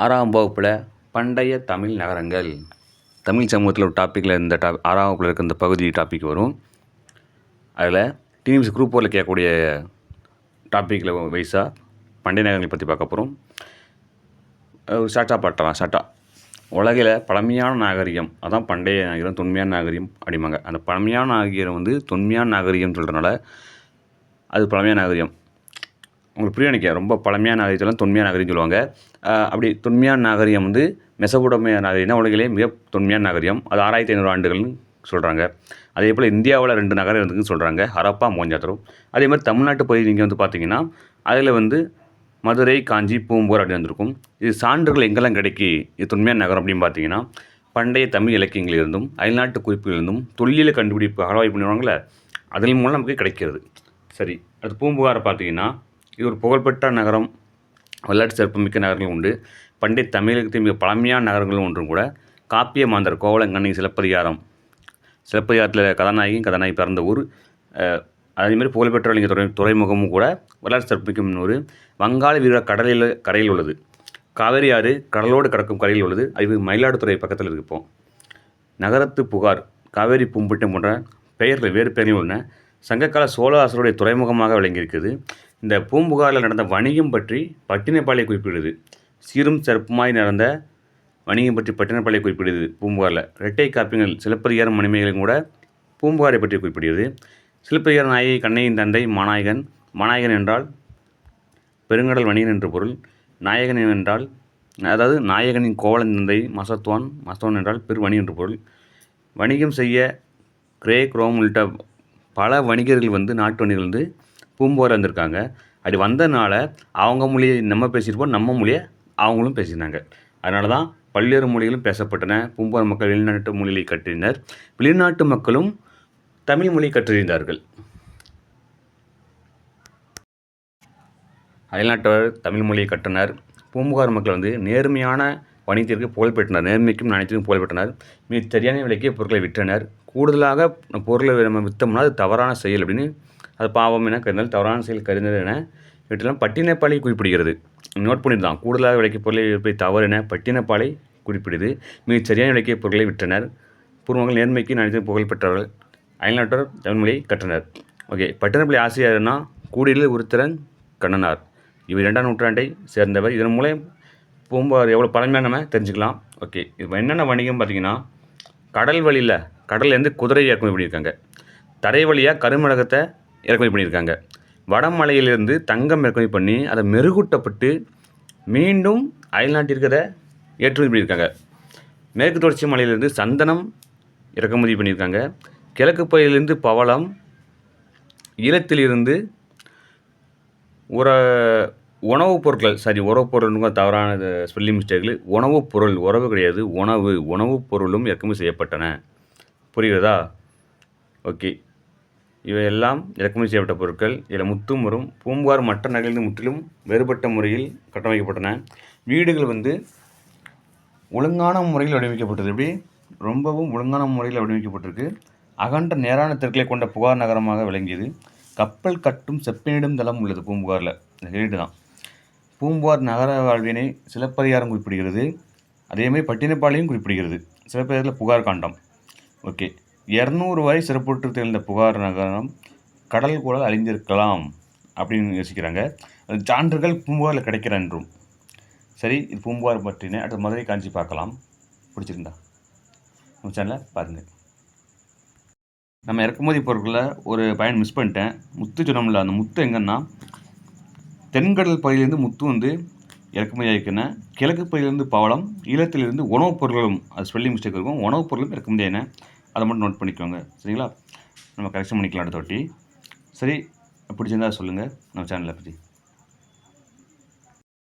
6ஆம் வகுப்பில் பண்டைய தமிழ் நகரங்கள் தமிழ் சமூகத்தில் ஒரு டாப்பிக்கில் இந்த 6ஆம் வகுப்பில் இருக்க இந்த பகுதி டாபிக் வரும். அதில் டிஎன்பிஎஸ்சி குரூப் 4ல் கேட்கக்கூடிய டாப்பிக்கில் வைஸாக பண்டைய நகரங்களை பற்றி பார்க்க போகிறோம். ஒரு ஷார்ட்டாக உலகில் பழமையான நாகரிகம் அதான் பண்டைய நாகரிகம், தொன்மையான நாகரிகம் அப்படிம்பாங்க. அந்த பழமையான நாகரிகம் தொன்மையான நாகரிகம் சொல்கிறனால அது பழமையான நாகரிகம். உங்களுக்கு புரிய நினைக்க ரொம்ப பழமையான நாகரிகத்தெல்லாம் தொன்மையான நாகரிகம் சொல்லுவாங்க. அப்படி தொன்மையான நாகரிகம் மெசபடோமியா நாகரிகம் தான் உலகிலே மிக தொன்மையான நாகரிகம். அது 6500 ஆண்டுகள்னு சொல்கிறாங்க. அதே போல் இந்தியாவில் 2 நகரம் இருக்குதுன்னு சொல்கிறாங்க, ஹரப்பா, மொஹஞ்சதாரோ. அதே மாதிரி தமிழ்நாட்டு பகுதி நீங்கள் பார்த்தீங்கன்னா அதில் மதுரை, காஞ்சி, பூம்பூர் அப்படி வந்திருக்கும். இது சான்றுகள் எங்கெல்லாம் கிடைக்கி இது தொன்மையான நகரம் அப்படின்னு பார்த்தீங்கன்னா பண்டைய தமிழ் இலக்கியங்களிலிருந்தும் அயல்நாட்டு குறிப்புகளிலிருந்தும் தொல்லியல் கண்டுபிடிப்பு அகழ்வாய்வு பண்ணுவாங்களே அதன் மூலம் நமக்கு கிடைக்கிறது. சரி, அது பூம்புகாரை பார்த்தீங்கன்னா இது ஒரு புகழ்பெற்ற நகரம், வரலாற்று சிறப்புமிக்க நகரங்களும் உண்டு. பண்டைய தமிழகத்தின் மிக பழமையான நகரங்களும் ஒன்றும் கூட. காப்பிய மாந்தர் கோவலங்கண்ணி சிலப்பதிகாரத்தில் கதாநாயகி பிறந்த ஊர். அதேமாதிரி புகழ்பெற்ற துறைமுகமும் கூட வரலாற்று சிறப்புமிக்க ஊர். வங்காள விரிகுடா கரையில் உள்ளது. காவேரி ஆறு கடலோடு கடக்கும் கரையில் உள்ளது. அது மயிலாடுதுறை பக்கத்தில் இருப்போம். நகரத்து புகார், காவேரி பூம்பட்டினம் போன்ற பெயர்கள் வேறு பெயர்கள் உள்ளன. சங்ககால சோழ அரசருடைய துறைமுகமாக விளங்கியிருக்குது. இந்த பூம்புகாரில் நடந்த வணிகம் பற்றி பட்டினப்பாளையை குறிப்பிடுது. சீரும் சிறப்புமாய் நடந்த வணிகம் பற்றி பட்டினப்பாளையை குறிப்பிடுது. பூம்புகாரில் இரட்டை காப்பியங்கள் சிலப்பதிகாரம் மணிமேகலையும் கூட பூம்புகாரை பற்றி குறிப்பிடுகிறது. சிலப்பதிகார நாயகி கண்ணையின் தந்தை மாநாயகன். மாநாயகன் என்றால் பெருங்கடல் வணிகன் என்று பொருள். நாயகன் என்றால் அதாவது நாயகனின் கோவலன் தந்தை மசத்வான் என்றால் பெருவணிகன் என்று பொருள். வணிகம் செய்ய கிரேக், ரோம் உள்ளிட்ட பல வணிகர்கள் நாட்டு வணிகர்கள் பூம்புகார் வந்திருக்காங்க. அப்படி வந்ததுனால அவங்க மொழியை நம்ம பேசியிருப்போம், நம்ம மொழியை அவங்களும் பேசியிருந்தாங்க. அதனால தான் பல்வேறு மொழிகளும் பேசப்பட்டன. பூம்புகார் மக்கள் வெளிநாட்டு மொழியை கற்றறிந்தனர். வெளிநாட்டு மக்களும் தமிழ் மொழியை கற்றறிந்தார்கள். அயல்நாட்டவர் தமிழ் மொழியை கற்றனர். பூம்புகார் மக்கள் நேர்மையான வணிகத்திற்கு புகழ்பெற்றனர். நேர்மைக்கும் நாணயத்திற்கும் புகழ்பெற்றனர். மிக சரியான விலைக்கு பொருட்களை விற்றனர். கூடுதலாக பொருளை நம்ம விற்றோம்னா அது தவறான செயல் அப்படின்னு, அது பாவம் என கருதினால் தவறான செயல் கருதினர் என இவற்றெல்லாம் பட்டினப்பாலை குறிப்பிடுகிறது. நோட் பண்ணியிருந்தான். கூடுதலாக விலைக்கு பொருளை விற்பதை தவறு என பட்டினப்பாலை குறிப்பிடுது. மிக சரியான விலைக்கு பொருட்களை விற்றனர். பூர்வங்கள் நேர்மைக்கு நாணயத்திற்கு புகழ்பெற்றவர்கள். அயல்நாட்டவர் தமிழ் மொழியை கற்றனர். ஓகே, பட்டினப்பாலை ஆசிரியர்னா கூடியில் உருத்திரன் கண்ணனார். இவர் 2ஆம் நூற்றாண்டை சேர்ந்தவர். இதன் மூலம் பூம்புகார் எவ்வளோ பழமையான நம்ம தெரிஞ்சுக்கலாம். ஓகே, இப்போ என்னென்ன வணிகம் பார்த்தீங்கன்னா கடல்லேருந்து குதிரை இறக்குமதி பண்ணியிருக்காங்க. தரை வழியாக கருமிளகத்தை இறக்குமதி பண்ணியிருக்காங்க. வடமலையிலிருந்து தங்கம் இறக்குமதி பண்ணி அதை மெருகூட்டப்பட்டு மீண்டும் அயல்நாட்டிற்கு அதை ஏற்றுமதி பண்ணியிருக்காங்க. மேற்கு தொடர்ச்சி மலையிலிருந்து சந்தனம் இறக்குமதி பண்ணியிருக்காங்க. கிழக்கு பகுதியிலிருந்து பவளம், ஈழத்திலிருந்து உணவுப் பொருட்கள் தவறான ஸ்பெல்லிங் மிஸ்டேக்கில் உணவுப் பொருள், உறவு கிடையாது, உணவுப் பொருளும் இறக்குமதி செய்யப்பட்டன. புரிகிறதா? ஓகே, இவையெல்லாம் இறக்குமதி செய்யப்பட்ட பொருட்கள். இதில் முத்தும் வரும். பூம்புகார் மற்ற நகரிலிருந்து முற்றிலும் வேறுபட்ட முறையில் கட்டமைக்கப்பட்டன. வீடுகள் ஒழுங்கான முறையில் வடிவமைக்கப்பட்டது. எப்படி ரொம்பவும் ஒழுங்கான முறையில் வடிவமைக்கப்பட்டிருக்கு. அகன்ற நேரான தெருக்களை கொண்ட புகார் நகரமாக விளங்கியது. கப்பல் கட்டும் செப்பனிடும் தளம் உள்ளது பூம்புகாரில். இந்த ஹெரிட்டு தான். பூம்புகார் நகர வாழ்வினை சிலப்பதிகாரம் குறிப்பிடுகிறது. அதேமாதிரி பட்டினப்பாளையும் குறிப்பிடுகிறது. சிலப்பதிகாரத்தில் புகார் காண்டம். ஓகே, 200 வரை சிறப்புற்று திகழ்ந்த புகார் நகரம் கடல் கூட அழிந்திருக்கலாம் அப்படின்னு யோசிக்கிறாங்க. அது சான்றுகள் பூம்புகாரில் கிடைக்கிற என்றும். சரி, இது பூம்புகார் பற்றின. அடுத்து மதுரை, காஞ்சி பார்க்கலாம். பிடிச்சிருந்தா நம்ம சேனலில் பாருங்கள். நம்ம இறக்குமதி பொருட்களில் ஒரு பயன் மிஸ் பண்ணிட்டேன். முத்து சொன்னோம்ல, அந்த முத்து எங்கன்னா தென்கடல் பகுதியிலேருந்து முத்து இறக்குமதி ஆகிக்கின. கிழக்கு பகுதியிலேருந்து பவளம், ஈழத்திலிருந்து உணவுப் பொருட்களும், அது ஸ்பெல்லிங் மிஸ்டேக் இருக்கும், உணவுப் பொருளும் இறக்குமதி ஆகின. அதை மட்டும் நோட் பண்ணிக்கோங்க. சரிங்களா? நம்ம கரெக்ஷன் பண்ணிக்கலாம் அடுத்த வாட்டி. சரி, பிடிச்சிருந்தா சொல்லுங்கள் நம்ம சேனலை பற்றி.